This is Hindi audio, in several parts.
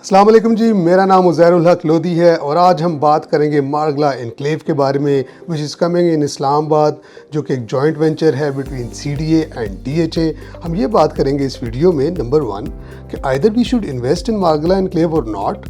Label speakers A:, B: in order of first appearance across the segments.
A: अस्सलाम वालेकुम जी, मेरा नाम उज़ैरुल हक लोधी है और आज हम बात करेंगे मारगला एनक्लेव के बारे में which is coming in Islamabad, जो कि एक जॉइंट वेंचर है बिटवीन CDA एंड DHA। हम ये बात करेंगे इस वीडियो में नंबर 1 कि either we should invest in Margalla enclave और नॉट,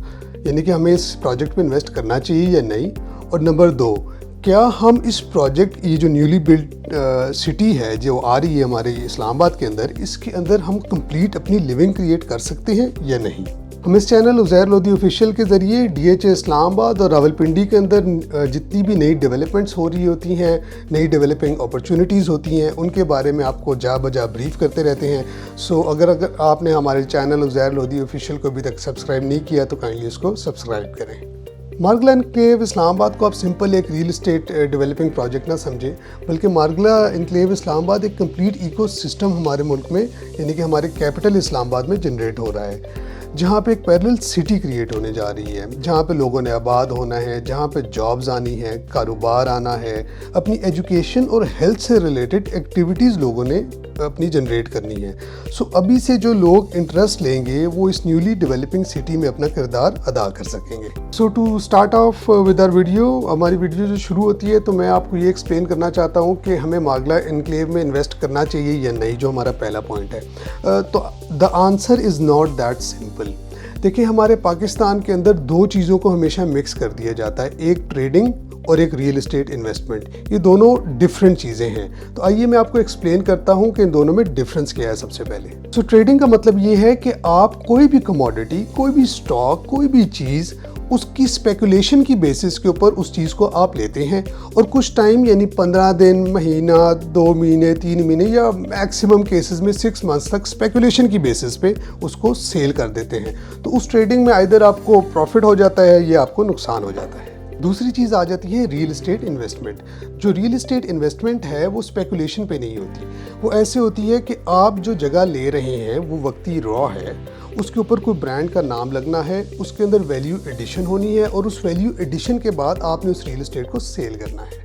A: यानी कि हमें इस प्रोजेक्ट में इन्वेस्ट करना चाहिए या नहीं, और नंबर 2 क्या हम इस प्रोजेक्ट ये जो न्यूली बिल्ड सिटी है जो आ रही है हमारे इस्लामाबाद के अंदर, इसके अंदर हम कंप्लीट अपनी लिविंग क्रिएट कर सकते हैं या नहीं। हम इस चैनल उज़ैर लोधी ऑफिशियल के ज़रिए DHA इस्लामाबाद और रावलपिंडी के अंदर जितनी भी नई डेवलपमेंट्स हो रही होती हैं, नई डेवलपिंग अपॉर्चुनिटीज़ होती हैं, उनके बारे में आपको जा बजा ब्रीफ करते रहते हैं। सो अगर आपने हमारे चैनल उज़ैर लोधी ऑफिशियल को अभी तक सब्सक्राइब नहीं किया तो काइंडली इसको सब्सक्राइब करें। मारगला एनक्लेव इस्लामाबाद को आप सिंपल एक रियल एस्टेट डेवलपिंग प्रोजेक्ट ना समझें, बल्कि मारगला एनक्लेव इस्लामाबाद एक कंप्लीट इकोसिस्टम हमारे मुल्क में, यानी कि हमारे कैपिटल इस्लामाबाद में जनरेट हो रहा है, जहाँ पे एक पैरेलल सिटी क्रिएट होने जा रही है, जहाँ पे लोगों ने आबाद होना है, जहाँ पे जॉब्स आनी है, कारोबार आना है, अपनी एजुकेशन और हेल्थ से रिलेटेड एक्टिविटीज़ लोगों ने अपनी जनरेट करनी है। सो अभी से जो लोग इंटरेस्ट लेंगे वो इस न्यूली डेवलपिंग सिटी में अपना किरदार अदा कर सकेंगे। So to start off with our video, हमारी वीडियो जो शुरू होती है तो मैं आपको ये एक्सप्लेन करना चाहता हूँ कि हमें मारगला एनक्लेव में इन्वेस्ट करना चाहिए या नहीं, जो हमारा पहला पॉइंट है। तो the answer is not that simple. देखिए, हमारे पाकिस्तान के अंदर दो चीज़ों को हमेशा मिक्स कर दिया जाता है, एक ट्रेडिंग और एक रियल एस्टेट इन्वेस्टमेंट। ये दोनों डिफरेंट चीज़ें हैं। तो आइए मैं आपको एक्सप्लेन करता हूँ कि इन दोनों में डिफरेंस क्या है। सबसे पहले सो ट्रेडिंग का मतलब ये है कि आप कोई भी कमोडिटी, कोई भी स्टॉक, कोई भी चीज़, उसकी स्पेकुलेशन की बेसिस के ऊपर उस चीज़ को आप लेते हैं और कुछ टाइम यानी 15 दिन, महीना, 2 महीने, 3 महीने या मैक्सिमम केसेस में 6 मंथ्स तक स्पेकुलेशन की बेसिस पे उसको सेल कर देते हैं। तो उस ट्रेडिंग में आइदर आपको प्रॉफिट हो जाता है या आपको नुकसान हो जाता है। दूसरी चीज़ आ जाती है रियल एस्टेट इन्वेस्टमेंट। जो रियल एस्टेट इन्वेस्टमेंट है वो स्पेकुलेशन पे नहीं होती, वो ऐसे होती है कि आप जो जगह ले रहे हैं वो वक्ती रॉ है, उसके ऊपर कोई ब्रांड का नाम लगना है, उसके अंदर वैल्यू एडिशन होनी है और उस वैल्यू एडिशन के बाद आपने उस रियल एस्टेट को सेल करना है।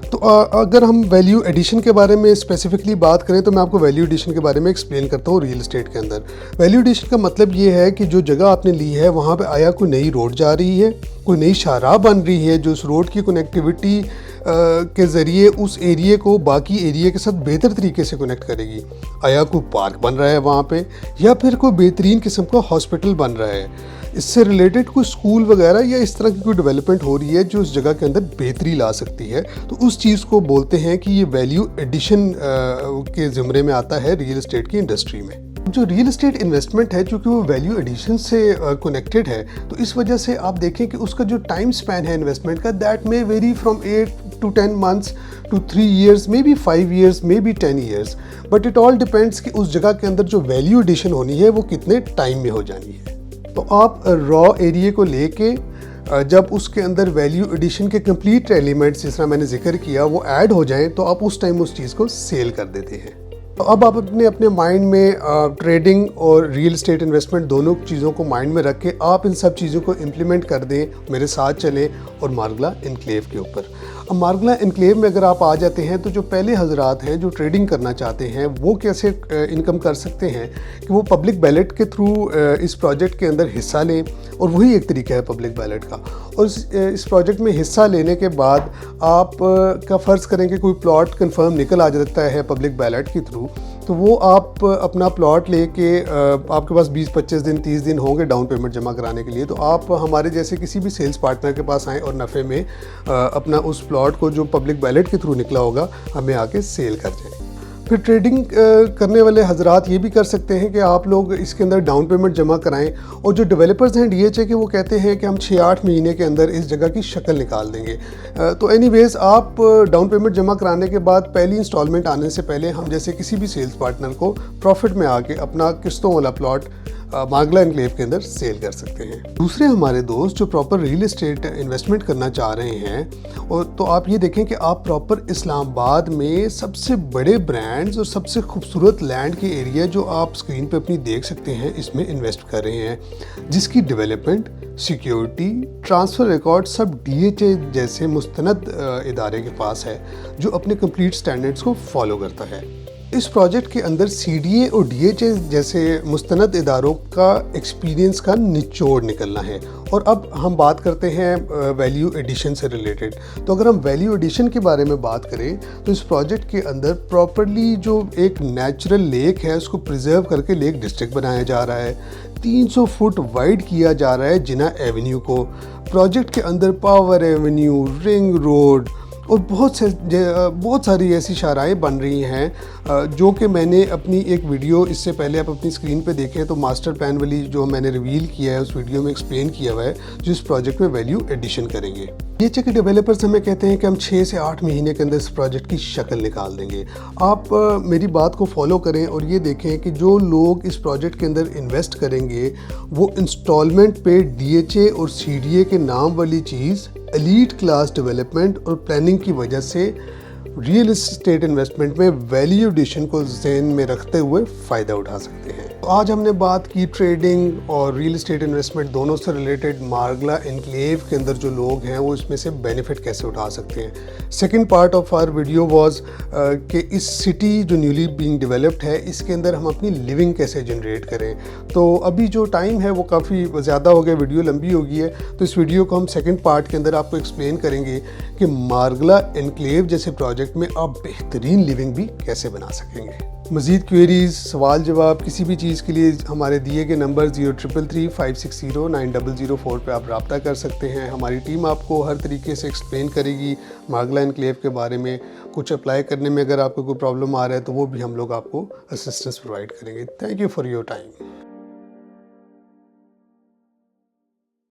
A: तो अगर हम वैल्यू एडिशन के बारे में स्पेसिफिकली बात करें तो मैं आपको वैल्यू एडिशन के बारे में एक्सप्लेन करता हूँ। रियल एस्टेट के अंदर वैल्यू एडिशन का मतलब ये है कि जो जगह आपने ली है वहाँ पे आया कोई नई रोड जा रही है, कोई नई शाहराह बन रही है जो उस रोड की कनेक्टिविटी के ज़रिए उस एरिया को बाकी एरिया के साथ बेहतर तरीके से कनेक्ट करेगी। आया कोई पार्क बन रहा है वहाँ पे, या फिर कोई बेहतरीन किस्म का हॉस्पिटल बन रहा है, इससे रिलेटेड कोई स्कूल वगैरह या इस तरह की कोई डेवलपमेंट हो रही है जो उस जगह के अंदर बेहतरी ला सकती है, तो उस चीज़ को बोलते हैं कि ये वैल्यू एडिशन के ज़िम्रे में आता है रियल एस्टेट की इंडस्ट्री में। जो रियल एस्टेट इन्वेस्टमेंट है, चूँकि वो वैल्यू एडिशन से कनेक्टेड है, तो इस वजह से आप देखें कि उसका जो टाइम स्पैन है इन्वेस्टमेंट का, that may very from 8 to 10 months to 3 years, may be 5 years, may be 10 years, but it all depends कि उस जगह के अंदर जो वैल्यू एडिशन होनी है वो कितने टाइम में हो जानी है। तो आप रॉ एरिया को लेके जब उसके अंदर वैल्यू एडिशन के कंप्लीट एलिमेंट्स, जिस तरह मैंने जिक्र किया, वो ऐड हो जाएं तो आप उस टाइम उस चीज़ को सेल कर देते हैं। तो अब आप अपने माइंड में ट्रेडिंग और रियल एस्टेट इन्वेस्टमेंट दोनों चीज़ों को माइंड में रख के आप इन सब चीज़ों को इम्प्लीमेंट कर दें, मेरे साथ चलें और मारगला एनक्लेव के ऊपर। अब मारगला एनक्लेव में अगर आप आ जाते हैं तो जो पहले हजरात हैं जो ट्रेडिंग करना चाहते हैं वो कैसे इनकम कर सकते हैं कि वो पब्लिक बैलेट के थ्रू इस प्रोजेक्ट के अंदर हिस्सा लें, और वही एक तरीका है पब्लिक बैलेट का। और इस प्रोजेक्ट में हिस्सा लेने के बाद आप का फ़र्ज़ करें कि कोई प्लॉट कंफर्म निकल आ जाता है पब्लिक बैलेट के थ्रू, तो वो आप अपना प्लॉट लेके आपके पास 20-25 दिन 30 दिन होंगे डाउन पेमेंट जमा कराने के लिए, तो आप हमारे जैसे किसी भी सेल्स पार्टनर के पास आएँ और नफ़े में अपना उस प्लॉट को जो पब्लिक बैलेट के थ्रू निकला होगा हमें आके सेल कर जाएँ। फिर ट्रेडिंग करने वाले हजरात ये भी कर सकते हैं कि आप लोग इसके अंदर डाउन पेमेंट जमा कराएं, और जो डेवलपर्स हैं DHA के, वो कहते हैं कि हम 6-8 महीने के अंदर इस जगह की शक्ल निकाल देंगे। तो एनीवेज़ आप डाउन पेमेंट जमा कराने के बाद पहली इंस्टॉलमेंट आने से पहले हम जैसे किसी भी सेल्स पार्टनर को प्रॉफिट में आके अपना किस्तों वाला प्लॉट मारगला एनक्लेव के अंदर सेल कर सकते हैं। दूसरे हमारे दोस्त जो प्रॉपर रियल एस्टेट इन्वेस्टमेंट करना चाह रहे हैं, और तो आप ये देखें कि आप प्रॉपर इस्लामाबाद में सबसे बड़े ब्रांड्स और सबसे खूबसूरत लैंड के एरिया जो आप स्क्रीन पे अपनी देख सकते हैं, इसमें इन्वेस्ट कर रहे हैं, जिसकी डेवलपमेंट, सिक्योरिटी, ट्रांसफ़र रिकॉर्ड सब DHA जैसे मुस्तनद इदारे के पास है जो अपने कंप्लीट स्टैंडर्ड्स को फॉलो करता है। इस प्रोजेक्ट के अंदर CDA और DHA जैसे मुस्तनद इदारों का एक्सपीरियंस का निचोड़ निकलना है। और अब हम बात करते हैं वैल्यू एडिशन से रिलेटेड। तो अगर हम वैल्यू एडिशन के बारे में बात करें तो इस प्रोजेक्ट के अंदर प्रॉपर्ली जो एक नेचुरल लेक है उसको प्रिजर्व करके लेक डिस्ट्रिक्ट बनाया जा रहा है। 300 फुट वाइड किया जा रहा है जिना एवेन्यू को। प्रोजेक्ट के अंदर पावर एवेन्यू, रिंग रोड और बहुत सारी ऐसी शाराएँ बन रही हैं जो कि मैंने अपनी एक वीडियो इससे पहले आप अपनी स्क्रीन पे देखें तो मास्टर प्लान वाली जो मैंने रिवील किया है उस वीडियो में एक्सप्लेन किया हुआ है जो इस प्रोजेक्ट में वैल्यू एडिशन करेंगे। DHA के डेवलपर्स हमें कहते हैं कि हम 6 से 8 महीने के अंदर इस प्रोजेक्ट की शक्ल निकाल देंगे। आप मेरी बात को फॉलो करें और ये देखें कि जो लोग इस प्रोजेक्ट के अंदर इन्वेस्ट करेंगे वो इंस्टॉलमेंट पे DHA और CDA के नाम वाली चीज़ एलीट क्लास डेवलपमेंट और प्लानिंग की वजह से रियल एस्टेट इन्वेस्टमेंट में वैल्यू एडिशन को ज़हन में रखते हुए फ़ायदा उठा सकते हैं। तो आज हमने बात की ट्रेडिंग और रियल एस्टेट इन्वेस्टमेंट दोनों से रिलेटेड मार्गला एनक्लेव के अंदर जो लोग हैं वो इसमें से बेनिफिट कैसे उठा सकते हैं। Second part of our video was कि इस सिटी जो न्यूली बीइंग डेवलप्ड है इसके अंदर हम अपनी लिविंग कैसे जनरेट करें। तो अभी जो टाइम है वो काफ़ी ज़्यादा हो गया, वीडियो लंबी हो गई है, तो इस वीडियो को हम सेकेंड पार्ट के अंदर आपको एक्सप्लेन करेंगे कि मार्गला एनक्लेव जैसे प्रोजेक्ट में आप बेहतरीन लिविंग भी कैसे बना सकेंगे। मज़ीद क्वेरीज़, सवाल जवाब किसी भी चीज़ के लिए हमारे दिए गए नंबर 033356090004 पे आप रब्ता कर सकते हैं। हमारी टीम आपको हर तरीके से एक्सप्लेन करेगी मार्गला एनक्लेव के बारे में। कुछ अप्लाई करने में अगर आपको कोई प्रॉब्लम आ रहा है तो वो भी हम लोग आपको असिस्टेंस प्रोवाइड करेंगे। Thank you for your time.